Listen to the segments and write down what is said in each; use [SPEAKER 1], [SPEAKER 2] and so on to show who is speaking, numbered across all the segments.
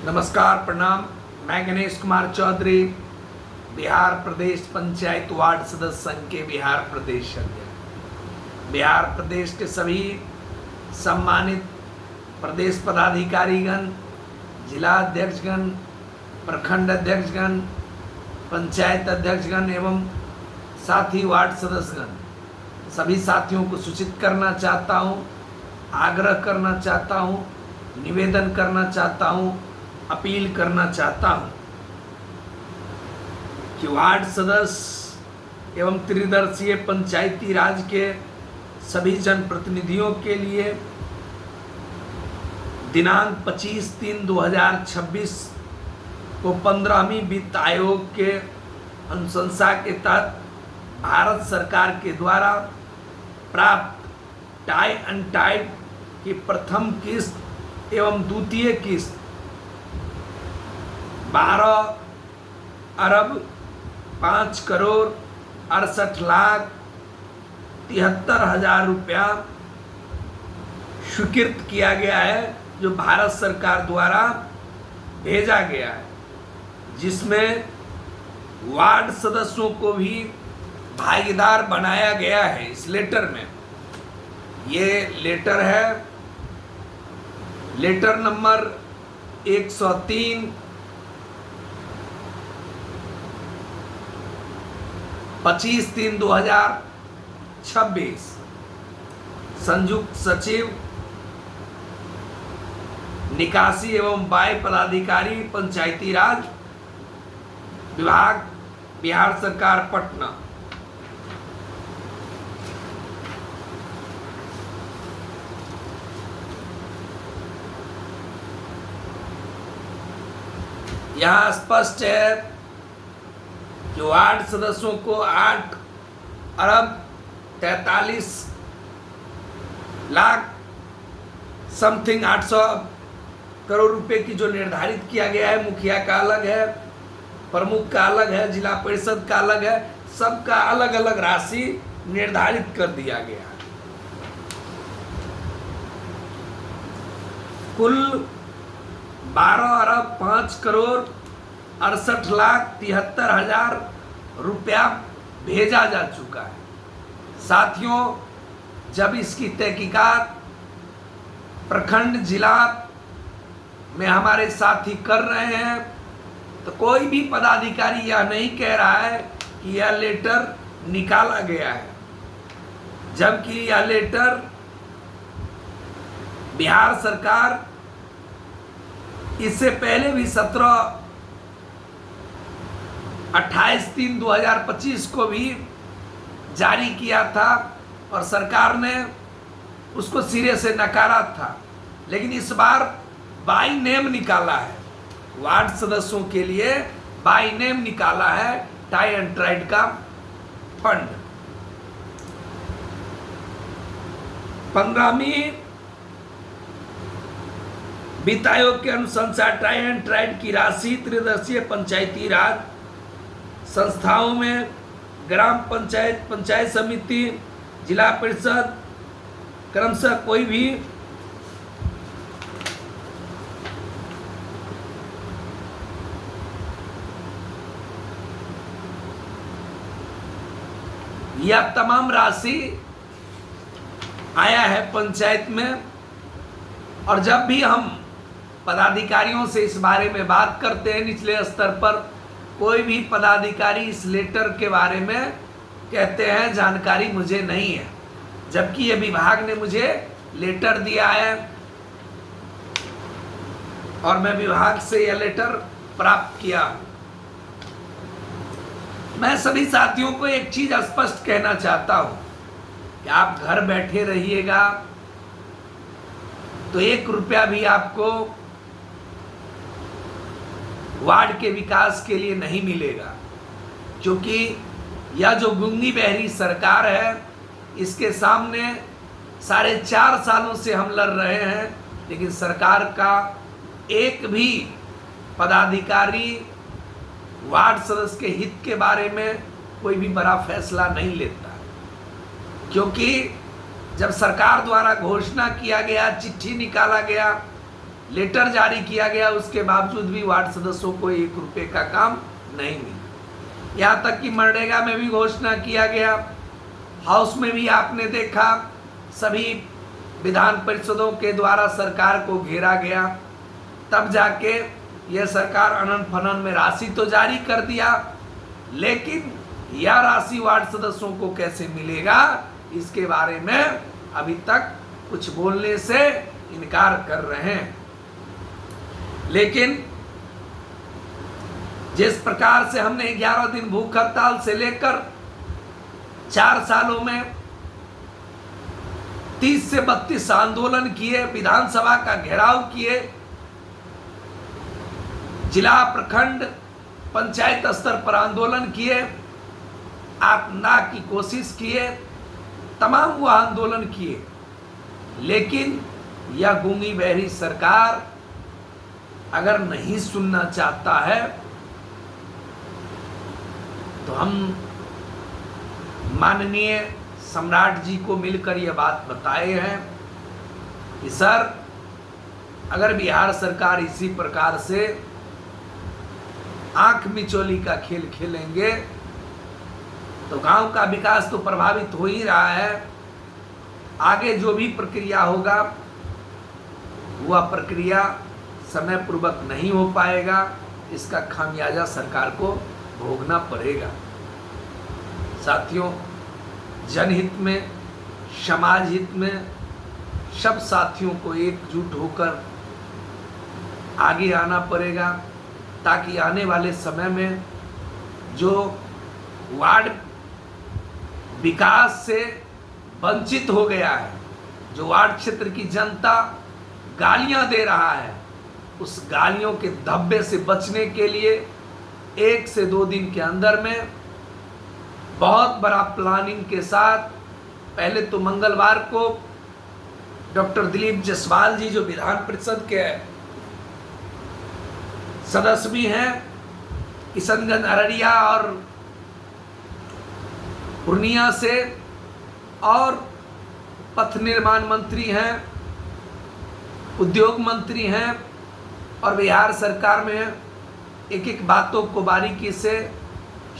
[SPEAKER 1] नमस्कार, प्रणाम। मैं गणेश कुमार चौधरी, बिहार प्रदेश पंचायत वार्ड सदस्य संघ के बिहार प्रदेश अध्यक्ष। बिहार प्रदेश के सभी सम्मानित प्रदेश पदाधिकारीगण, जिला अध्यक्षगण, प्रखंड अध्यक्षगण, पंचायत अध्यक्षगण एवं साथी वार्ड सदस्यगण, सभी साथियों को सूचित करना चाहता हूँ, आग्रह करना चाहता हूँ, निवेदन करना चाहता हूँ, अपील करना चाहता हूं कि वार्ड सदस्य एवं त्रिदर्शीय पंचायती राज के सभी जनप्रतिनिधियों के लिए दिनांक 25/3/2026 को 15वीं वित्त आयोग के अनुशंसा के तहत भारत सरकार के द्वारा प्राप्त टाई एंड टाइड की प्रथम किस्त एवं द्वितीय किस्त 12,05,68,73,000 रुपया स्वीकृत किया गया है, जो भारत सरकार द्वारा भेजा गया है, जिसमें वार्ड सदस्यों को भी भागीदार बनाया गया है। इस लेटर में ये लेटर है, लेटर नंबर 103 25/3/2026। संयुक्त सचिव निकासी एवं व्यय पदाधिकारी पंचायती राज विभाग, बिहार सरकार, पटना। यहाँ स्पष्ट है कि वार्ड सदस्यों को 8,43,00,000 समथिंग 800 करोड़ रुपए की जो निर्धारित किया गया है, मुखिया का अलग है, प्रमुख का अलग है, जिला परिषद का अलग है, सबका अलग अलग राशि निर्धारित कर दिया गया है। कुल 12,05,68,73,000 रुपया भेजा जा चुका है। साथियों, जब इसकी तहकीकात प्रखंड जिला में हमारे साथी कर रहे हैं, तो कोई भी पदाधिकारी यह नहीं कह रहा है कि यह लेटर निकाला गया है, जबकि यह लेटर बिहार सरकार इससे पहले भी 28/3/2025 को भी जारी किया था और सरकार ने उसको सिरे से नकारा था। लेकिन इस बार बाय नेम निकाला है, वार्ड सदस्यों के लिए बाय नेम निकाला है टाई एंड ट्राइड का फंड। 15वीं वित्त आयोग के अनुशंसा टाई एंड ट्राइड की राशि त्रिदर्शीय पंचायती राज संस्थाओं में ग्राम पंचायत, पंचायत समिति, जिला परिषद क्रमशः कोई भी यह तमाम राशि आया है पंचायत में। और जब भी हम पदाधिकारियों से इस बारे में बात करते हैं निचले स्तर पर, कोई भी पदाधिकारी इस लेटर के बारे में कहते हैं जानकारी मुझे नहीं है, जबकि ये विभाग ने मुझे लेटर दिया है और मैं विभाग से यह लेटर प्राप्त किया। मैं सभी साथियों को एक चीज स्पष्ट कहना चाहता हूं कि आप घर बैठे रहिएगा तो 1 रुपया भी आपको वार्ड के विकास के लिए नहीं मिलेगा, क्योंकि यह जो गूंगी बहरी सरकार है, इसके सामने 4.5 सालों से हम लड़ रहे हैं, लेकिन सरकार का एक भी पदाधिकारी वार्ड सदस्य के हित के बारे में कोई भी बड़ा फैसला नहीं लेता, क्योंकि जब सरकार द्वारा घोषणा किया गया, चिट्ठी निकाला गया लेटर जारी किया गया, उसके बावजूद भी वार्ड सदस्यों को 1 रुपये का काम नहीं मिला। यहाँ तक कि मनरेगा में भी घोषणा किया गया, हाउस में भी आपने देखा, सभी विधान परिषदों के द्वारा सरकार को घेरा गया, तब जाके यह सरकार अनंत फनन में राशि तो जारी कर दिया, लेकिन यह राशि वार्ड सदस्यों को कैसे मिलेगा इसके बारे में अभी तक कुछ बोलने से इनकार कर रहे हैं। लेकिन जिस प्रकार से हमने 11 दिन भूख हड़ताल से लेकर 4 सालों में 30 से 32 आंदोलन किए, विधानसभा का घेराव किए, जिला प्रखंड पंचायत स्तर पर आंदोलन किए, आत्मदाह की कोशिश किए, तमाम वो आंदोलन किए, लेकिन यह गूंगी बहरी सरकार अगर नहीं सुनना चाहता है तो हम माननीय सम्राट जी को मिलकर यह बात बताए हैं कि सर, अगर बिहार सरकार इसी प्रकार से आंख मिचौली का खेल खेलेंगे तो गांव का विकास तो प्रभावित हो ही रहा है। आगे जो भी प्रक्रिया होगा वह प्रक्रिया समय पूर्वक नहीं हो पाएगा, इसका खामियाजा सरकार को भोगना पड़ेगा। साथियों, जनहित में, समाज हित में सब साथियों को एकजुट होकर आगे आना पड़ेगा, ताकि आने वाले समय में जो वार्ड विकास से वंचित हो गया है, जो वार्ड क्षेत्र की जनता गालियां दे रहा है, उस गालियों के धब्बे से बचने के लिए 1 से 2 दिन के अंदर में बहुत बड़ा प्लानिंग के साथ, पहले तो मंगलवार को डॉक्टर दिलीप जायसवाल जी, जो विधान परिषद के सदस्य भी हैं, किशनगंज, अररिया और पूर्णिया से, और पथ निर्माण मंत्री हैं, उद्योग मंत्री हैं, और बिहार सरकार में एक एक बातों को बारीकी से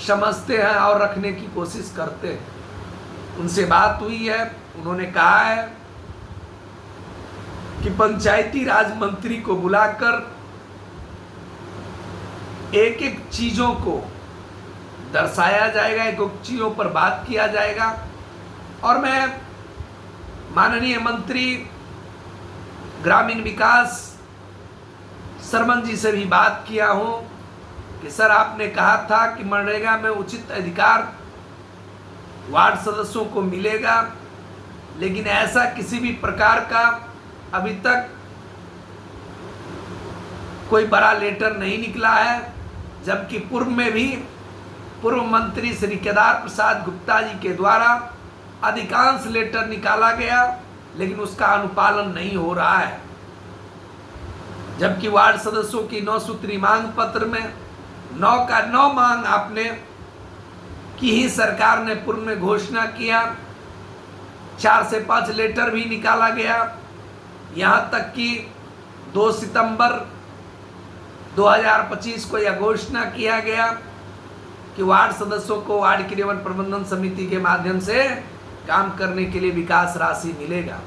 [SPEAKER 1] समझते हैं और रखने की कोशिश करते हैं। उनसे बात हुई है, उन्होंने कहा है कि पंचायती राज मंत्री को बुलाकर एक एक चीजों को दर्शाया जाएगा, एक एक चीजों पर बात किया जाएगा। और मैं माननीय मंत्री ग्रामीण विकास सरमन जी से भी बात किया हूं कि सर, आपने कहा था कि मनरेगा में उचित अधिकार वार्ड सदस्यों को मिलेगा, लेकिन ऐसा किसी भी प्रकार का अभी तक कोई बड़ा लेटर नहीं निकला है, जबकि पूर्व में भी पूर्व मंत्री श्री केदार प्रसाद गुप्ता जी के द्वारा अधिकांश लेटर निकाला गया, लेकिन उसका अनुपालन नहीं हो रहा है। जबकि वार्ड सदस्यों की 9 सूत्री मांग पत्र में 9 का 9 मांग आपने की ही सरकार ने पूर्व में घोषणा किया, 4 से 5 लेटर भी निकाला गया। यहाँ तक कि 2 सितंबर 2025 को यह घोषणा किया गया कि वार्ड सदस्यों को वार्ड क्रियान्वयन प्रबंधन समिति के माध्यम से काम करने के लिए विकास राशि मिलेगा,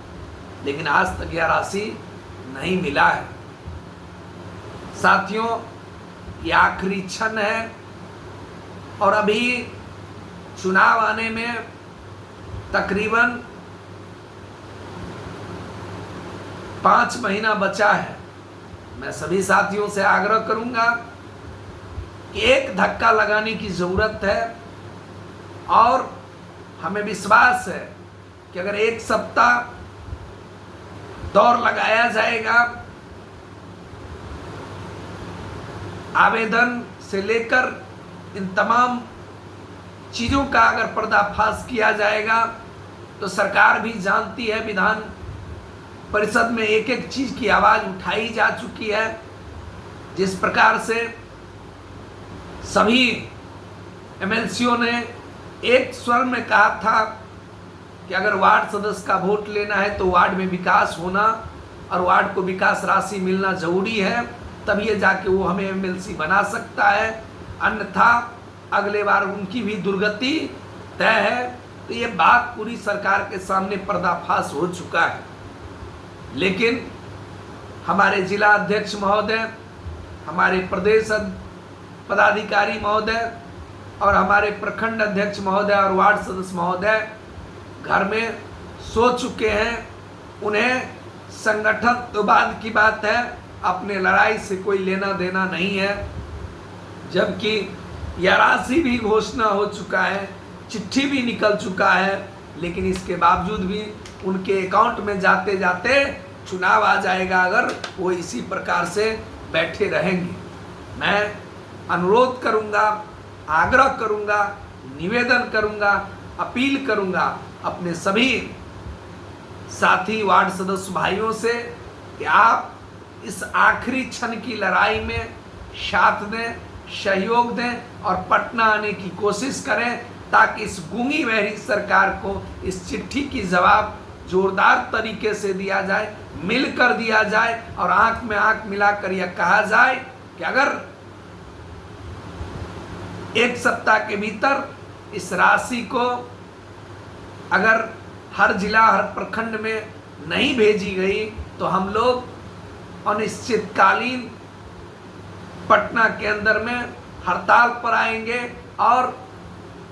[SPEAKER 1] लेकिन आज तक यह राशि नहीं मिला है। साथियों, यह आखिरी क्षण है और अभी चुनाव आने में तकरीबन 5 महीना बचा है। मैं सभी साथियों से आग्रह करूंगा कि एक धक्का लगाने की जरूरत है, और हमें विश्वास है कि अगर 1 सप्ताह दौर लगाया जाएगा, आवेदन से लेकर इन तमाम चीज़ों का अगर पर्दाफाश किया जाएगा, तो सरकार भी जानती है विधान परिषद में एक एक चीज़ की आवाज़ उठाई जा चुकी है। जिस प्रकार से सभी एमएलसीओ ने एक स्वर में कहा था कि अगर वार्ड सदस्य का वोट लेना है तो वार्ड में विकास होना और वार्ड को विकास राशि मिलना जरूरी है, तब ये जाके वो हमें एमएलसी बना सकता है, अन्यथा अगले बार उनकी भी दुर्गति तय है। तो ये बात पूरी सरकार के सामने पर्दाफाश हो चुका है। लेकिन हमारे जिला अध्यक्ष महोदय, हमारे प्रदेश पदाधिकारी महोदय और हमारे प्रखंड अध्यक्ष महोदय और वार्ड सदस्य महोदय घर में सो चुके हैं। उन्हें संगठन तो बाद की बात है, अपने लड़ाई से कोई लेना देना नहीं है। जबकि यह राशि भी घोषणा हो चुका है, चिट्ठी भी निकल चुका है, लेकिन इसके बावजूद भी उनके अकाउंट में जाते जाते चुनाव आ जाएगा अगर वो इसी प्रकार से बैठे रहेंगे। मैं अनुरोध करूंगा, आग्रह करूंगा, निवेदन करूंगा, अपील करूंगा अपने सभी साथी वार्ड सदस्य भाइयों से कि आप इस आखिरी क्षण की लड़ाई में साथ दें, सहयोग दें और पटना आने की कोशिश करें, ताकि इस गूंगी बहरी सरकार को इस चिट्ठी की जवाब जोरदार तरीके से दिया जाए, मिलकर दिया जाए और आंख में आंख मिलाकर यह कहा जाए कि अगर एक सप्ताह के भीतर इस राशि को अगर हर जिला हर प्रखंड में नहीं भेजी गई तो हम लोग अनिश्चितकालीन पटना के अंदर में हड़ताल पर आएंगे और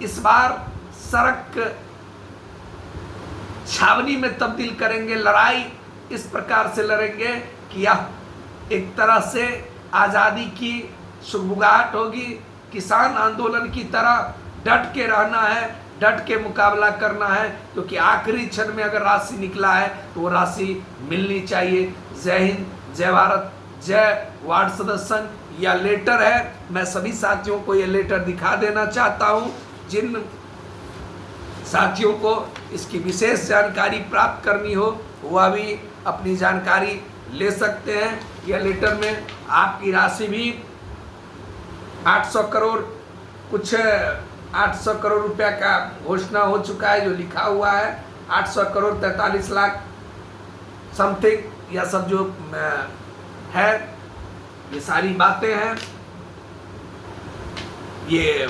[SPEAKER 1] इस बार सड़क छावनी में तब्दील करेंगे। लड़ाई इस प्रकार से लड़ेंगे कि यह एक तरह से आज़ादी की सुगबुगाहट होगी। किसान आंदोलन की तरह डट के रहना है, डट के मुकाबला करना है, क्योंकि आखिरी क्षण में अगर राशि निकला है तो वो राशि मिलनी चाहिए। जय हिंद, जय भारत, जय वार्ड सदस्य संघ। यह लेटर है, मैं सभी साथियों को यह लेटर दिखा देना चाहता हूँ। जिन साथियों को इसकी विशेष जानकारी प्राप्त करनी हो वह भी अपनी जानकारी ले सकते हैं। यह लेटर में आपकी राशि भी 800 करोड़ कुछ 800 करोड़ रुपया का घोषणा हो चुका है, जो लिखा हुआ है 800 करोड़ 43 लाख समथिंग, यह सब जो है ये सारी बातें हैं। ये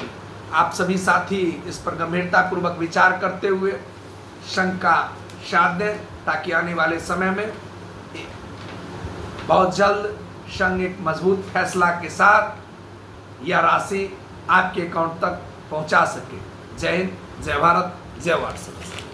[SPEAKER 1] आप सभी साथी इस पर गंभीरता पूर्वक विचार करते हुए संघ का साथ दें, ताकि आने वाले समय में बहुत जल्द संघ एक मजबूत फैसला के साथ यह राशि आपके अकाउंट तक पहुंचा सके। जय हिंद, जय भारत, जय वार्ड सदस्य।